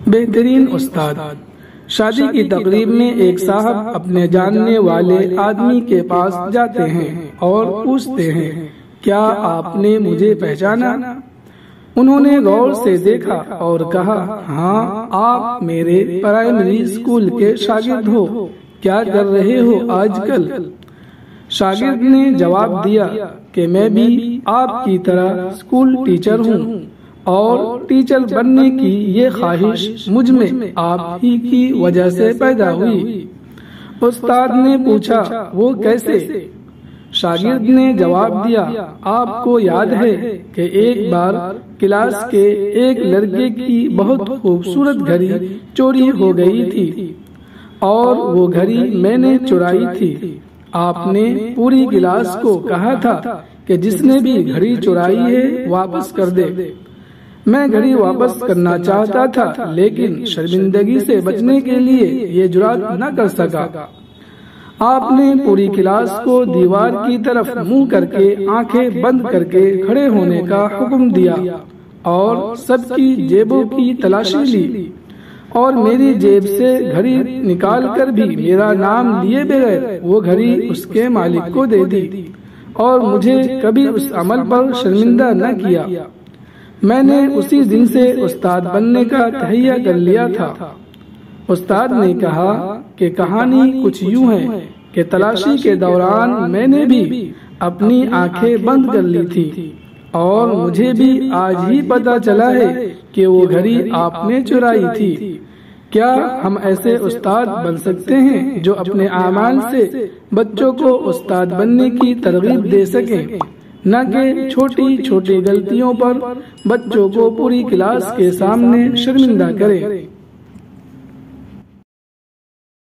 بہترین استاد۔ شادی کی تقریب میں ایک صاحب اپنے جاننے والے آدمی کے پاس جاتے ہیں اور پوچھتے ہیں، کیا آپ نے مجھے پہچانا؟ انہوں نے غور سے دیکھا اور کہا، ہاں، آپ میرے پرائمری اسکول کے شاگرد ہو، کیا کر رہے ہو آج کل؟ شاگرد نے جواب دیا کہ میں بھی آپ کی طرح اسکول ٹیچر ہوں اور ٹیچر بننے کی یہ خواہش مجھ میں آپ ہی کی وجہ سے پیدا ہوئی۔ استاد نے پوچھا، وہ کیسے؟ شاگرد نے جواب دیا، آپ کو یاد ہے کہ ایک بار کلاس کے ایک لڑکے کی بہت خوبصورت گھڑی چوری ہو گئی تھی اور وہ گھڑی میں نے چرائی تھی۔ آپ نے پوری کلاس کو کہا تھا کہ جس نے بھی گھڑی چرائی ہے واپس کر دے۔ میں گھڑی واپس کرنا چاہتا تھا لیکن شرمندگی سے بچنے کے لیے یہ جرات نہ کر سکا۔ آپ نے پوری کلاس کو دیوار کی طرف منہ کر کے آنکھیں بند کر کے کھڑے ہونے کا حکم دیا اور سب کی جیبوں کی تلاشی لی اور میری جیب سے گھڑی نکال کر بھی میرا نام لیے بغیر وہ گھڑی اس کے مالک کو دے دی اور مجھے کبھی اس عمل پر شرمندہ نہ کیا۔ میں نے اسی دن سے استاد بننے کا تہیہ کر لیا تھا۔ استاد نے کہا کہ کہانی کچھ یوں ہے کہ تلاشی کے دوران میں نے بھی اپنی آنکھیں بند کر لی تھی اور مجھے بھی آج ہی پتا چلا ہے کہ وہ گھڑی آپ نے چرائی تھی۔ کیا ہم ایسے استاد بن سکتے ہیں جو اپنے اعمال سے بچوں کو استاد بننے کی ترغیب دے سکیں، نہ کہ چھوٹی چھوٹی غلطیوں پر بچوں کو پوری کلاس کے سامنے شرمندہ کریں؟